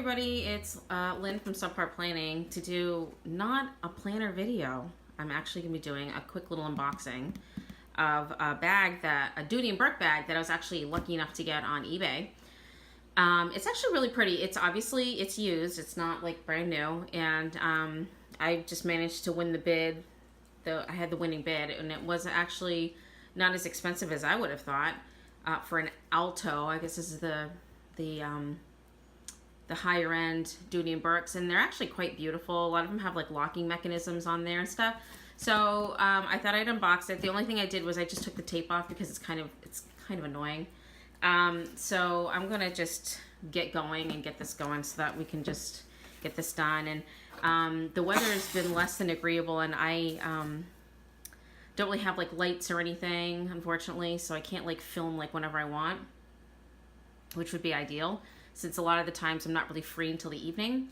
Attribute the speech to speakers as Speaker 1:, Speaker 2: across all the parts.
Speaker 1: everybody, it's Lynn from Subparplanning to do not a planner video. I'm actually going to be doing a quick little unboxing of a bag, a Dooney Bourke bag that I was actually lucky enough to get on eBay. It's actually really pretty. It's used. It's not like brand new, and I just managed to win the bid. I had the winning bid, and it was actually not as expensive as I would have thought for an Alto. I guess this is the higher end Dooney Bourkes, and they're actually quite beautiful. A lot of them have like locking mechanisms on there and stuff. So I thought I'd unbox it. The only thing I did was I just took the tape off because it's kind of annoying. So I'm gonna just get going and get this going so that we can just get this done. And the weather has been less than agreeable, and I don't really have like lights or anything, unfortunately, so I can't like film like whenever I want, which would be ideal, since a lot of the times I'm not really free until the evening.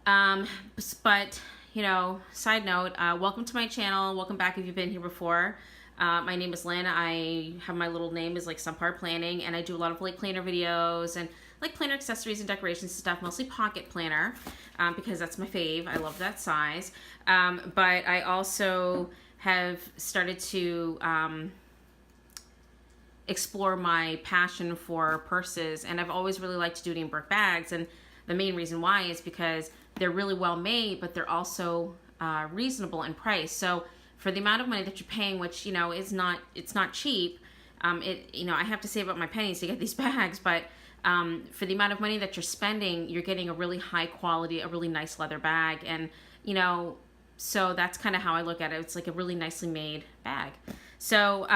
Speaker 1: But, you know, side note, welcome to my channel. Welcome back if you've been here before. My name is Lynn. I have my little name is like Subparplanning, and I do a lot of like planner videos and like planner accessories and decorations and stuff, mostly pocket planner, because that's my fave. I love that size. But I also have started to explore my passion for purses, and I've always really liked Dooney Bourke bags, and the main reason why is because they're really well made, but they're also reasonable in price. So for the amount of money that you're paying, which, you know, it's not cheap, you know, I have to save up my pennies to get these bags, but for the amount of money that you're spending, you're getting a really high quality, a really nice leather bag, and, you know, so that's kind of how I look at it. It's like a really nicely made bag. So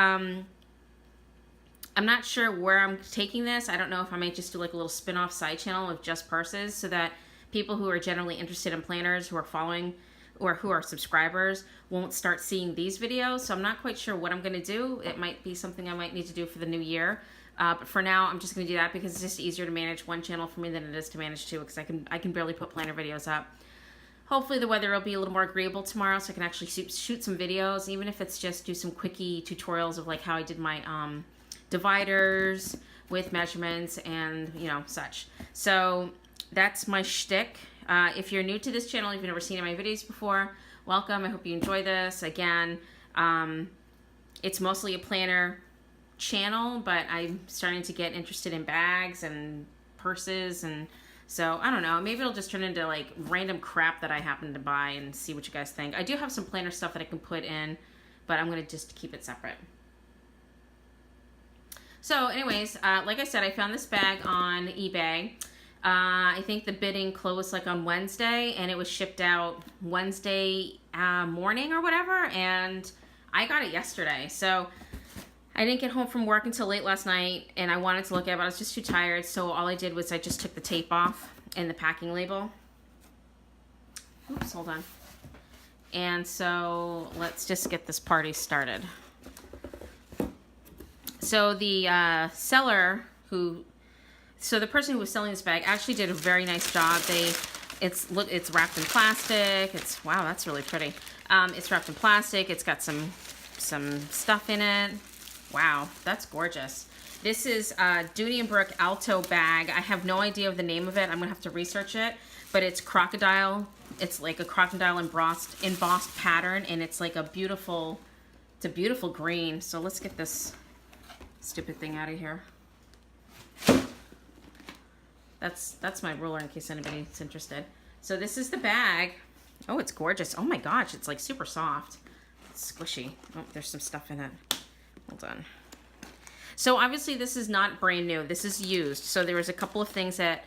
Speaker 1: I'm not sure where I'm taking this. I don't know if I might just do like a little spin-off side channel of just purses, so that people who are generally interested in planners, who are following or who are subscribers, won't start seeing these videos. So I'm not quite sure what I'm going to do. It might be something I might need to do for the new year. But for now, I'm just going to do that because it's just easier to manage one channel for me than it is to manage two, because I can barely put planner videos up. Hopefully the weather will be a little more agreeable tomorrow, so I can actually shoot some videos, even if it's just do some quickie tutorials of like how I did my dividers with measurements and, you know, such. So that's my shtick. If you're new to this channel, if you've never seen any of my videos before, welcome. I hope you enjoy this. Again, it's mostly a planner channel, but I'm starting to get interested in bags and purses, and so I don't know, maybe it'll just turn into like random crap that I happen to buy and see what you guys think. I do have some planner stuff that I can put in, but I'm going to just keep it separate. So anyways, like I said, I found this bag on eBay. I think the bidding closed like on Wednesday, and it was shipped out Wednesday morning or whatever, and I got it yesterday. So I didn't get home from work until late last night, and I wanted to look at it, but I was just too tired, so all I did was I just took the tape off and the packing label. Oops, hold on. And so let's just get this party started. So the seller so the person who was selling this bag actually did a very nice job. It's wrapped in plastic. Wow, that's really pretty. It's wrapped in plastic. It's got some stuff in it. Wow, that's gorgeous. This is a Dooney Bourke Alto bag. I have no idea of the name of it. I'm gonna have to research it, but it's crocodile. It's like a crocodile embossed pattern, and it's like it's a beautiful green. So let's get this stupid thing out of here. That's my ruler in case anybody's interested. So this is the bag. Oh, it's gorgeous. Oh my gosh, it's like super soft. It's squishy. Oh, there's some stuff in it. Hold on. So obviously this is not brand new. This is used. So there was a couple of things that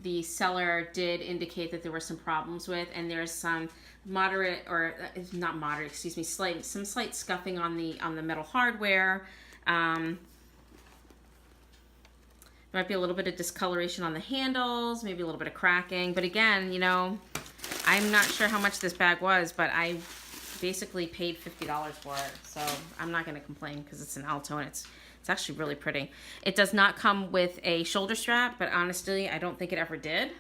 Speaker 1: the seller did indicate that there were some problems with, and there's some moderate, or not moderate, excuse me, some slight scuffing on the metal hardware. There might be a little bit of discoloration on the handles, maybe a little bit of cracking. But again, you know, I'm not sure how much this bag was, but I basically paid $50 for it, so I'm not going to complain because it's an Alto, and it's actually really pretty. It does not come with a shoulder strap, but honestly, I don't think it ever did.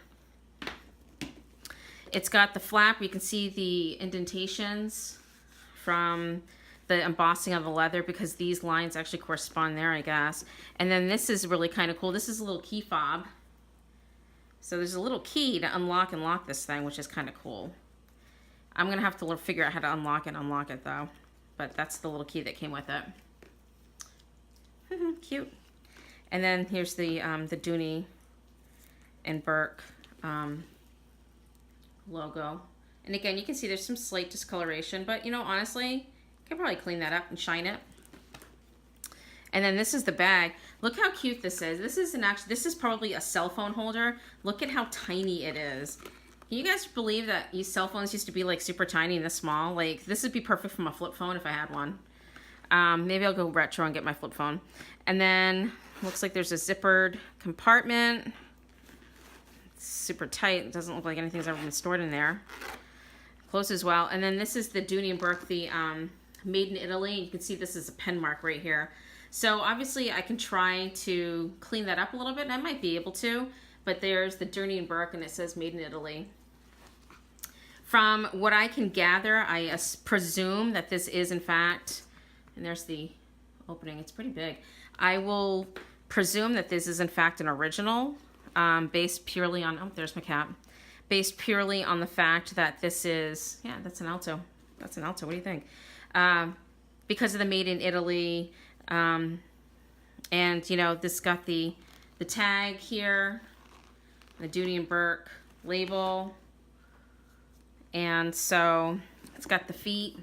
Speaker 1: It's got the flap. You can see the indentations from the embossing of the leather, because these lines actually correspond there, I guess. And then this is really kind of cool. This is a little key fob. So there's a little key to unlock and lock this thing, which is kind of cool. I'm going to have to figure out how to unlock it though. But that's the little key that came with it. Cute. And then here's the Dooney and Bourke logo. And again, you can see there's some slight discoloration, but you know, honestly, you can probably clean that up and shine it. And then this is the bag. Look how cute this is. This is probably a cell phone holder. Look at how tiny it is. Can you guys believe that these cell phones used to be like super tiny and this small? Like this would be perfect for my flip phone if I had one. Maybe I'll go retro and get my flip phone. And then looks like there's a zippered compartment. It's super tight. It doesn't look like anything's ever been stored in there. Close as well. And then this is the Dooney Bourke, the made in Italy. You can see this is a pen mark right here. So obviously I can try to clean that up a little bit, and I might be able to, but there's the Dooney Bourke and it says made in Italy. From what I can gather, I presume that this is in fact, and there's the opening, it's pretty big. I will presume that this is in fact an original, based purely on, oh, there's my cap, based purely on the fact that this is, yeah, that's an Alto. That's an Alto, what do you think? Because of the made in Italy, and you know, this got the tag here, the Dooney Bourke label, and so it's got the feet.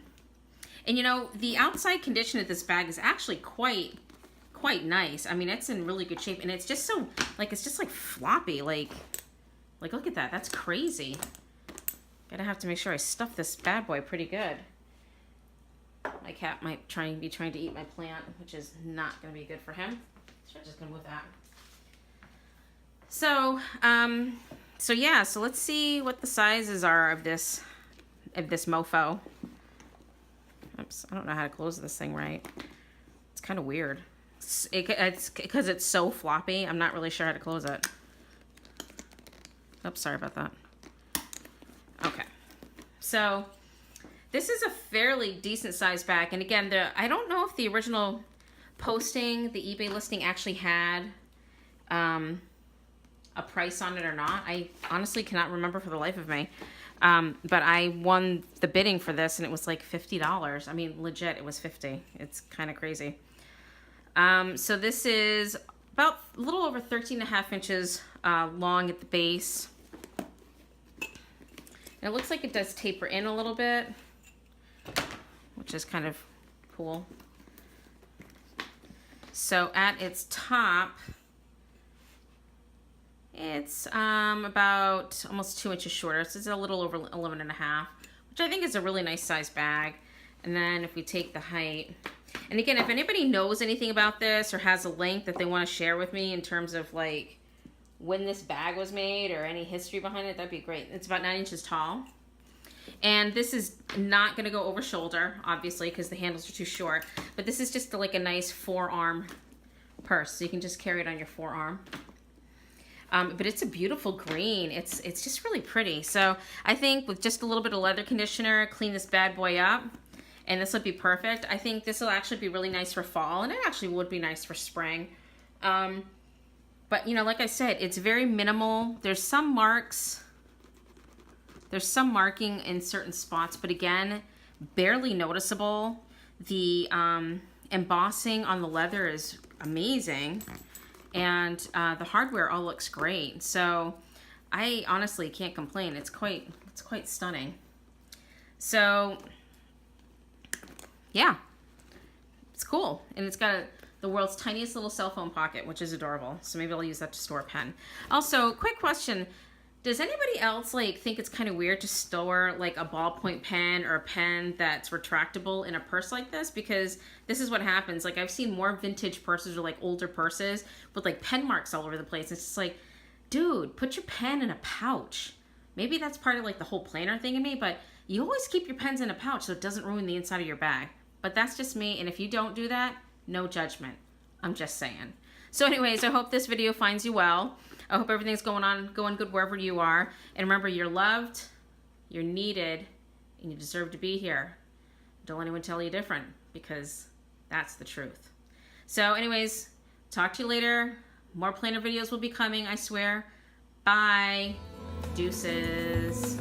Speaker 1: And you know, the outside condition of this bag is actually quite nice. I mean, it's in really good shape, and it's just so, like, it's just like floppy, like look at that. That's crazy. Gotta have to make sure I stuff this bad boy pretty good. My cat might be trying to eat my plant, which is not going to be good for him. So I'm just going to move that. So yeah, so let's see what the sizes are of this mofo. Oops, I don't know how to close this thing right. It's kind of weird. It's because it's so floppy. I'm not really sure how to close it. Oops, sorry about that. Okay, so this is a fairly decent sized bag, and again, I don't know if the original posting, the eBay listing, actually had a price on it or not. I honestly cannot remember for the life of me. But I won the bidding for this, and it was like $50. I mean, legit, it was $50. It's kind of crazy. So this is about a little over 13.5 inches long at the base. And it looks like it does taper in a little bit, which is kind of cool. So at its top, it's about almost 2 inches shorter. So it's a little over 11.5, which I think is a really nice size bag. And then if we take the height, and again, if anybody knows anything about this or has a link that they want to share with me in terms of like when this bag was made or any history behind it, that'd be great. It's about 9 inches tall. And this is not going to go over shoulder, obviously, because the handles are too short. But this is just like a nice forearm purse. So you can just carry it on your forearm. But it's a beautiful green. It's just really pretty. So I think with just a little bit of leather conditioner, clean this bad boy up, and this would be perfect. I think this will actually be really nice for fall, and it actually would be nice for spring. But you know, like I said, it's very minimal. There's some marks. There's some marking in certain spots, but again, barely noticeable. The embossing on the leather is amazing, and the hardware all looks great. So I honestly can't complain. It's quite stunning. So yeah, it's cool, and it's got the world's tiniest little cell phone pocket, which is adorable. So maybe I'll use that to store a pen. Also, quick question. Does anybody else like think it's kind of weird to store like a ballpoint pen or a pen that's retractable in a purse like this? Because this is what happens. Like I've seen more vintage purses or like older purses with like pen marks all over the place. It's just like, dude, put your pen in a pouch. Maybe that's part of like the whole planner thing in me, but you always keep your pens in a pouch so it doesn't ruin the inside of your bag. But that's just me, and if you don't do that, no judgment. I'm just saying. So anyways, I hope this video finds you well. I hope everything's going good wherever you are. And remember, you're loved, you're needed, and you deserve to be here. Don't let anyone tell you different, because that's the truth. So anyways, talk to you later. More planner videos will be coming, I swear. Bye. Deuces.